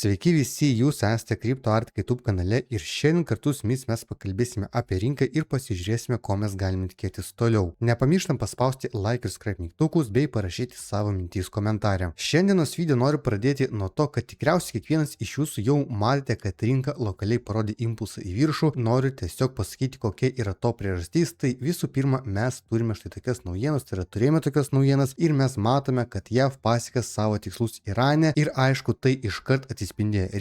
Sveiki visi, jūs esate CryptoArt YouTube kanale ir šiandien kartu su jumis mes pakalbėsime apie rinką ir pasižiūrėsime, ko mes galime tikėtis toliau. Nepamirštam paspausti like ir subscribe mygtukus bei parašyti savo mintys komentarę. Šiandienos video noriu pradėti nuo to, kad tikriausiai kiekvienas iš jūsų jau matėte, kad rinka lokaliai parodė impulsą į viršų. Noriu tiesiog pasakyti, kokia yra to priežastys. Tai visų pirma, mes turime štai tokias naujienas, tai yra turėjome tokias naujienas ir mes matome, kad JAV pasiekė savo tikslus Irane ir aišku, tai iškart atsispindėjo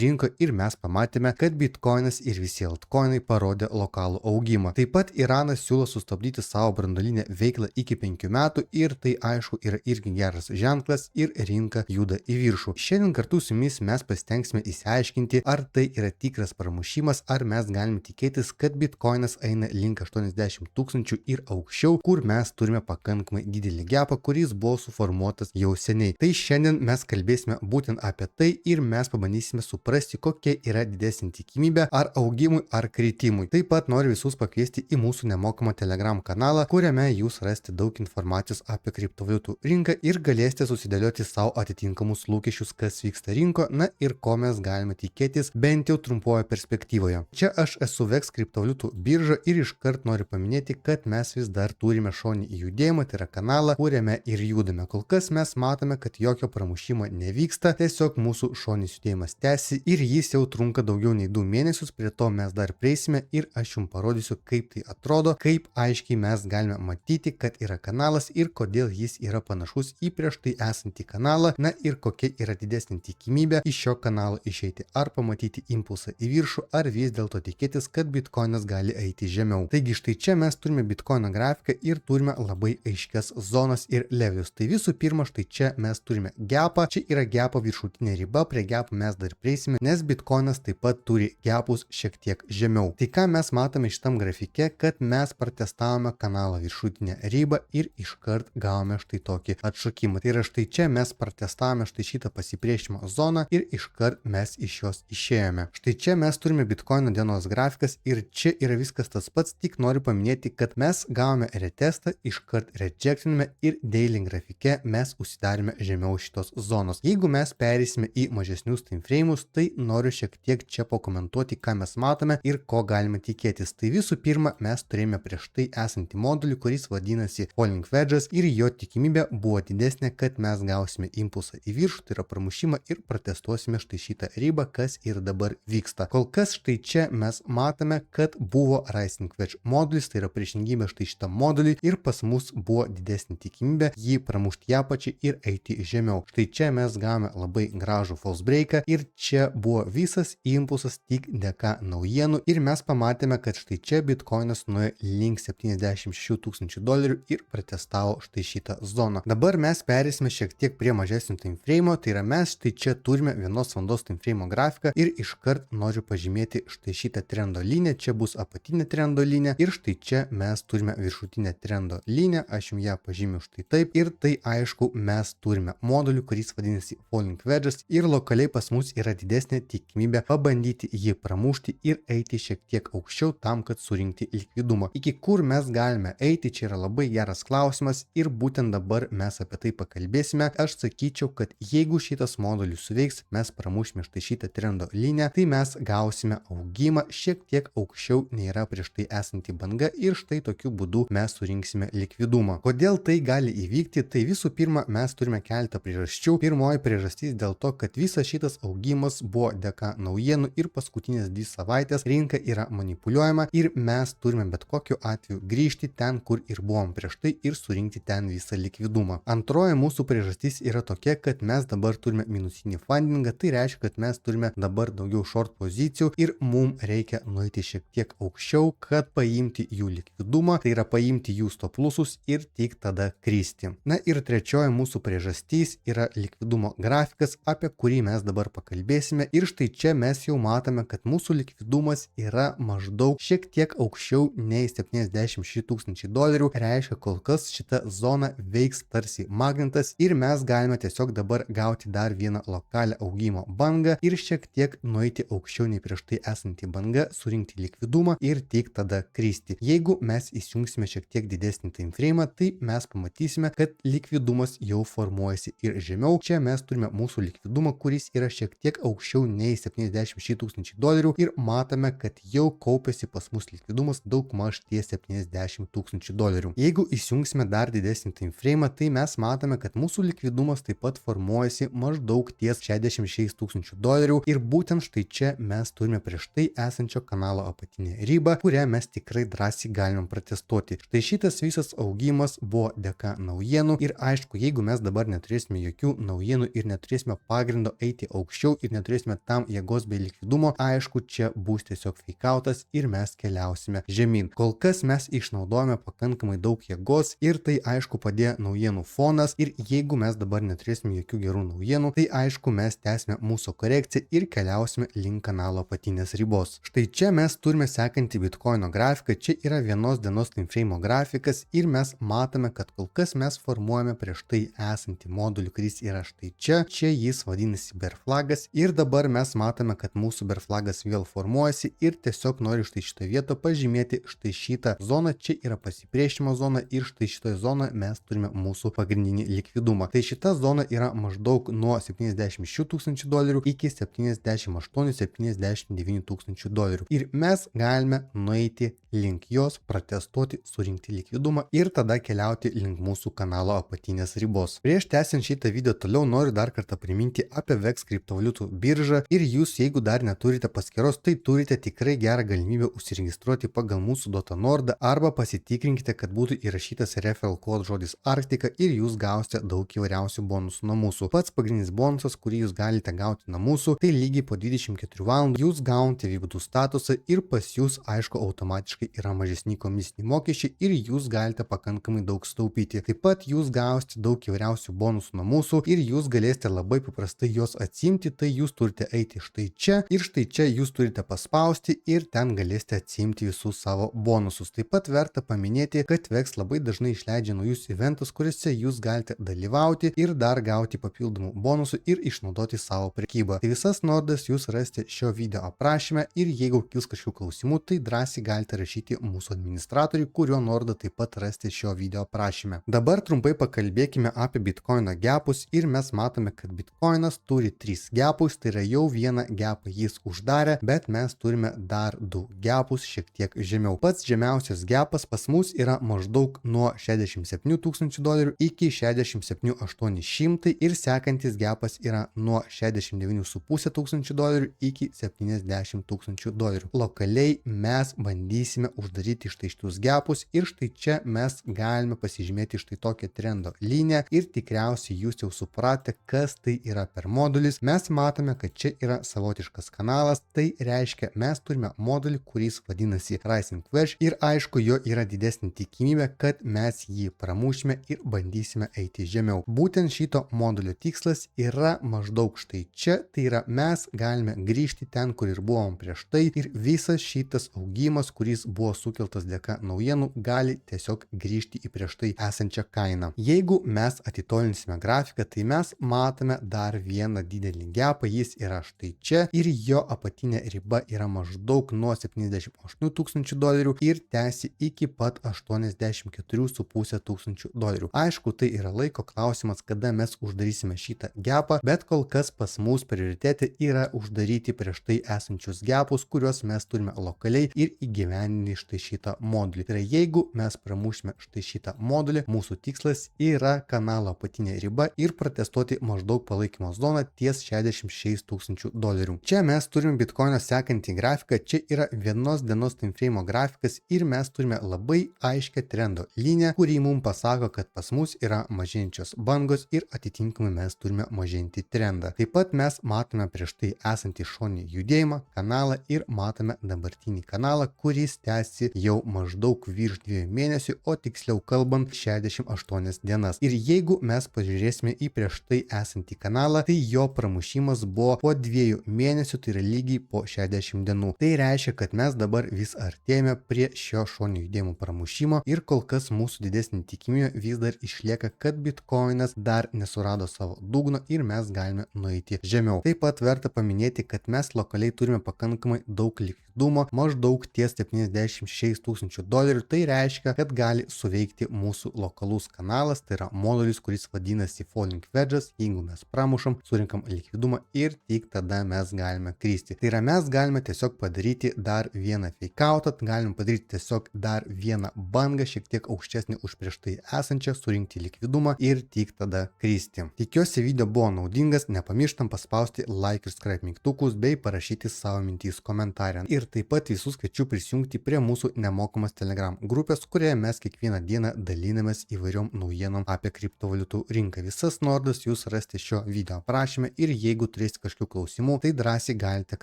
rinkoje ir mes pamatėme, kad bitkoinas ir visi altcoinai parodė lokalų augimą. Taip pat Iranas siūlo sustabdyti savo branduolinę veiklą iki 5 metų ir tai aišku yra irgi geras ženklas ir rinka juda į viršų. Šiandien kartu su jumis mes pasitengsime įsiaiškinti, ar tai yra tikras pramušimas, ar mes galime tikėtis, kad bitkoinas eina link 80 tūkstančių ir aukščiau, kur mes turime pakankamai didelį gapą, kuris buvo suformuotas jau seniai. Tai šiandien mes kalbėsime būtent apie tai ir mes pabandysime suprasti, kokia yra didesnė tikimybė ar augimui ar kritimui. Taip pat noriu visus pakviesti į mūsų nemokamą Telegram kanalą, kuriame jūs rasite daug informacijos apie kriptovaliutų rinką ir galėsite susidėlioti savo atitinkamus lūkesčius, kas vyksta rinko, na ir ko mes galime tikėtis bent jau trumpoje perspektyvoje. Čia aš esu VEX kriptovaliutų birža ir iškart noriu paminėti, kad mes vis dar turime šonį judėjimą, tai yra kanalą, kuriame ir judame. Kol kas mes matome, kad jokio pramušimo nevyksta, tiesiog mūsų šonis judėjimas tęsi ir jis jau trunka daugiau nei 2 mėnesius, prie to mes dar prieisime ir aš jums parodysiu, kaip tai atrodo, kaip aiškiai mes galime matyti, kad yra kanalas ir kodėl jis yra panašus į prieš tai esantį kanalą, na ir kokia yra didesnė tikimybė iš šio kanalo išeiti, ar pamatyti impulsą į viršų, ar vis dėlto tikėtis, kad bitkoinas gali eiti žemiau. Taigi štai čia mes turime bitkoino grafiką ir turime labai aiškias zonas ir levius. Tai visų pirma, štai čia mes turime gapą, čia yra gapo viršutinė riba, prie gapo mes dar prieisime, nes bitkoinas taip pat turi gapus šiek tiek žemiau. Tai ką mes matome šitam grafike, kad mes pratestavome kanalo viršutinę ribą ir iškart gavome štai tokį atšokimą. Tai yra štai čia mes pratestavome štai šitą pasipriešinimo zoną ir iškart mes iš jos išėjome. Štai čia mes turime bitkoino dienos grafikas ir čia yra viskas tas pats, tik noriu paminėti, kad mes gavome retestą, iškart rejectiname ir daily grafike mes užsidarėme žemiau šitos zonos. Jeigu mes perėsime į mažesnius time frame'us, tai noriu šiek tiek čia pakomentuoti, ką mes matome ir ko galime tikėtis. Tai visų pirma, mes turėjome prieš tai esantį modulį, kuris vadinasi Falling Wedges ir jo tikimybė buvo didesnė, kad mes gausime impulsą į viršų, tai yra pramušimą ir protestuosime štai šitą ribą, kas ir dabar vyksta. Kol kas štai čia mes matome, kad buvo Rising Wedge modulis, tai yra priešingybė štai šitam moduliui ir pas mus buvo didesnė tikimybė jį pramušti į apačią ir eiti žemiau. Štai čia mes gavome labai gražų false breaką ir čia buvo visas impulsas tik dėka naujienų ir mes pamatėme, kad štai čia bitkoinas nuėjo link 76 tūkstančių dolerių ir pratestavo štai šitą zoną. Dabar mes perėsime šiek tiek prie mažesnio time frame'o, tai yra mes štai čia turime 1 valandos time frame'o grafiką ir iškart noriu pažymėti štai šitą trendo liniją, čia bus apatinė trendo linija ir štai čia mes turime viršutinę trendo liniją, aš jums ją pažymiu štai taip ir tai aišku mes turime modulį, kuris vadinasi Falling Wedges ir lokaliai pas mus yra didesnė tikimybė pabandyti jį pramušti ir eiti šiek tiek aukščiau tam, kad surinkti likvidumą. Iki kur mes galime eiti, čia yra labai geras klausimas ir būtent dabar mes apie tai pakalbėsime. Aš sakyčiau, kad jeigu šitas modulis suveiks, mes pramušime štai šitą trendo liniją, tai mes gausime augimą šiek tiek aukščiau nei yra prieš tai esanti banga ir štai tokiu būdu mes surinksime likvidumą. Kodėl tai gali įvykti? Tai visų pirma, mes turime keletą priežasčių. Pirmoji priežastis dėl to, kad visas šitas augimas buvo dėka naujienų ir paskutinės 2 savaitės rinka yra manipuliuojama ir mes turime bet kokiu atveju grįžti ten, kur ir buvom prieš tai ir surinkti ten visą likvidumą. Antroji mūsų priežastis yra tokia, kad mes dabar turime minusinį fundingą, tai reiškia, kad mes turime dabar daugiau short pozicijų ir mums reikia nueiti šiek tiek aukščiau, kad paimti jų likvidumą, tai yra paimti jų stop lossus ir tik tada kristi. Na ir trečioji mūsų priežastis yra likvidumo grafikas, apie kurį mes dabar pakalbėsime ir štai čia mes jau matome, kad mūsų likvidumas yra maždaug šiek tiek aukščiau nei 76 tūkstančiai dolerių, reiškia kol kas šita zona veiks tarsi magnetas ir mes galime tiesiog dabar gauti dar vieną lokalią augimo bangą ir šiek tiek nueiti aukščiau nei prieš tai esantį bangą, surinkti likvidumą ir tik tada kristi. Jeigu mes įsijungsime šiek tiek didesnį time frame'ą, tai mes pamatysime, kad likvidumas jau formuojasi ir žemiau. Čia mes turime mūsų likvidumą, kuris yra šiek šiek tiek aukščiau nei 76 tūkstančiai dolerių ir matome, kad jau kaupėsi pas mus likvidumas daugmaž ties 70 tūkstančių dolerių. Jeigu įsijungsime dar didesnį time frame, tai mes matome, kad mūsų likvidumas taip pat formuojasi maždaug ties 66 tūkstančių dolerių ir būtent štai čia mes turime prieš tai esančio kanalo apatinę ribą, kurią mes tikrai drąsiai galime protestuoti. Štai šitas visas augimas buvo dėka naujienų ir aišku, jeigu mes dabar neturėsime jokių naujienų ir neturėsime pagrindo eiti aukščiau ir neturėsime tam jėgos bei likvidumo, aišku, čia bus tiesiog feikautas ir mes keliausime žemyn. Kol kas mes išnaudojame pakankamai daug jėgos ir tai aišku padėjo naujienų fonas ir jeigu mes dabar neturėsime jokių gerų naujienų, tai aišku mes tęsime mūsų korekciją ir keliausime link kanalo apatinės ribos. Štai čia mes turime sekantį Bitcoino grafiką, čia yra vienos dienos time frame grafikas ir mes matome, kad kol kas mes formuojame prieš tai esantį modulį, kuris yra štai čia. Čia jis vadinasi bear flagas ir dabar mes matome, kad mūsų bear flagas vėl formuojasi ir tiesiog noriu štai šitą vietą pažymėti štai šitą zoną. Čia yra pasipriešinimo zona ir štai šitoje zonoje mes turime mūsų pagrindinį likvidumą. Tai šita zona yra maždaug nuo 76 tūkstančių dolerių iki 78-79 tūkstančių dolerių. Ir mes galime nueiti link jos, protestuoti, surinkti likvidumą ir tada keliauti link mūsų kanalo apatinės ribos. Prieš tęsiant šitą video toliau noriu dar kartą priminti apie VEX kriptovaliutų biržą ir jūs, jeigu dar neturite paskyros, tai turite tikrai gerą galimybę užsiregistruoti pagal mūsų Dotanordą arba pasitikrinkite, kad būtų įrašytas referral code žodis Arktika ir jūs gausite daug įvairiausių bonusų nuo mūsų. Pats pagrindinis bonusas, kurį jūs galite gauti nuo mūsų, tai lygiai po 24 valandų jūs gaunate VIP2 statusą ir pas jūs, aišku, automatiškai yra mažesni komisiniai mokesčiai ir jūs galite pakankamai daug sutaupyti. Taip pat jūs gausite daug įvairiausių bonusų nuo mūsų ir jūs galėsite labai paprastai juos atsimti, tai jūs turite eiti štai čia ir štai čia jūs turite paspausti ir ten galėsite atsimti visus savo bonusus. Taip pat verta paminėti, kad VEX labai dažnai išleidžia naujus eventus, kuriuose jūs galite dalyvauti ir dar gauti papildomų bonusų ir išnaudoti savo prekybą. Tai visas nuorodas jūs rasite šio video aprašyme ir jeigu kils kažkokių klausimų, tai drąsiai galite rašyti mūsų administratoriui, kurio nuorodą taip pat rasite šio video aprašyme. Dabar trumpai pakalbėkime apie Bitcoino gapus ir mes matome, kad Bitcoinas turi 3 gapus, tai yra jau vieną gapą jis uždarė, bet mes turime dar 2 gapus šiek tiek žemiau. Pats žemiausias gapas pas mus yra maždaug nuo 67 tūkstančių dolerių iki 67 800 ir sekantis gapas yra nuo 69,5 tūkstančių dolerių iki 70 tūkstančių dolerių. Lokaliai mes bandysime uždaryti štai šitus gapus ir štai čia mes galime pasižymėti štai tokią trendo liniją ir tikriausiai jūs jau supratote, kas tai yra per modulis. Mes matome, kad čia yra savotiškas kanalas, tai reiškia mes turime modulį, kuris vadinasi Rising Wedge ir aišku jo yra didesnė tikimybė, kad mes jį pramušime ir bandysime eiti žemiau. Būtent šito modulio tikslas yra maždaug štai čia, tai yra mes galime grįžti ten, kur ir buvom prieš tai ir visas šitas augimas, kuris buvo sukeltas dėka naujienų, gali tiesiog grįžti į prieš tai esančią kainą. Jeigu mes atitolinsime grafiką, tai mes matome dar vieną didelį gapą, jis yra štai čia ir jo apatinė riba yra maždaug nuo 78 tūkstančių dolerių ir tęsi iki pat 84,5 tūkstančių dolerių. Aišku, tai yra laiko klausimas, kada mes uždarysime šitą gapą, bet kol kas pas mus prioritete yra uždaryti prieš tai esančius gapus, kuriuos mes turime lokaliai ir įgyvendinti štai šitą modulį. Tai yra, jeigu mes pramušime štai šitą modulį, mūsų tikslas yra kanalo apatinė riba ir protestuoti maždaug palaikymo zoną ties 66 tūkstančių dolerių. Čia mes turime Bitcoino sekantį grafiką, čia yra vienos dienos time frame grafikas ir mes turime labai aiškę trendo liniją, kuri mums pasako, kad pas mus yra mažėjančios bangos ir atitinkamai mes turime mažinti trendą. Taip pat mes matome prieš tai esantį šoninį judėjimą, kanalą ir matome dabartinį kanalą, kuris tęsi jau maždaug virš 2 mėnesių, o tiksliau kalbant 68 dienas. Ir jeigu mes pažiūrėsime į prieš tai esantį kanalą, tai jo pramušimas buvo po 2 mėnesių, tai yra lygiai po 60 dienų. Tai reiškia, kad mes dabar vis artėjame prie šio šoninio judėjimo pramušimo ir kol kas mūsų didesnė tikimybė vis dar išlieka, kad Bitcoinas dar nesurado savo dugno ir mes galime nueiti žemiau. Taip pat verta paminėti, kad mes lokaliai turime pakankamai daug likvidumo, maždaug ties 76 tūkstančių dolerių. Tai reiškia, kad gali suveikti mūsų lokalus kanalas, tai yra modulis, kuris vadinasi Falling Wedges. Jeigu mes pramušam, surinkam likvidumą likvidumą ir tik tada mes galime kristi. Tai yra mes galime tiesiog padaryti dar vieną fakeoutą, galime padaryti tiesiog dar vieną bangą, šiek tiek aukštesnį už prieš tai esančią, surinkti likvidumą ir tik tada kristi. Tikiuosi video buvo naudingas, nepamirštam paspausti like ir subscribe mygtukus bei parašyti savo mintys komentarę. Ir taip pat visus kviečiu prisijungti prie mūsų nemokamas Telegram grupės, kurioje mes kiekvieną dieną dalinamės įvairiom naujienom apie kriptovaliutų rinką. Visas nuorodas jūs rasite šio video aprašyme ir jeigu turėsite kažkokių klausimų, tai drąsiai galite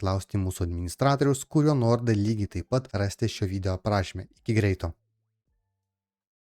klausti mūsų administratoriaus, kurio nuorodą lygiai taip pat rasite šio video aprašyme. Iki greito.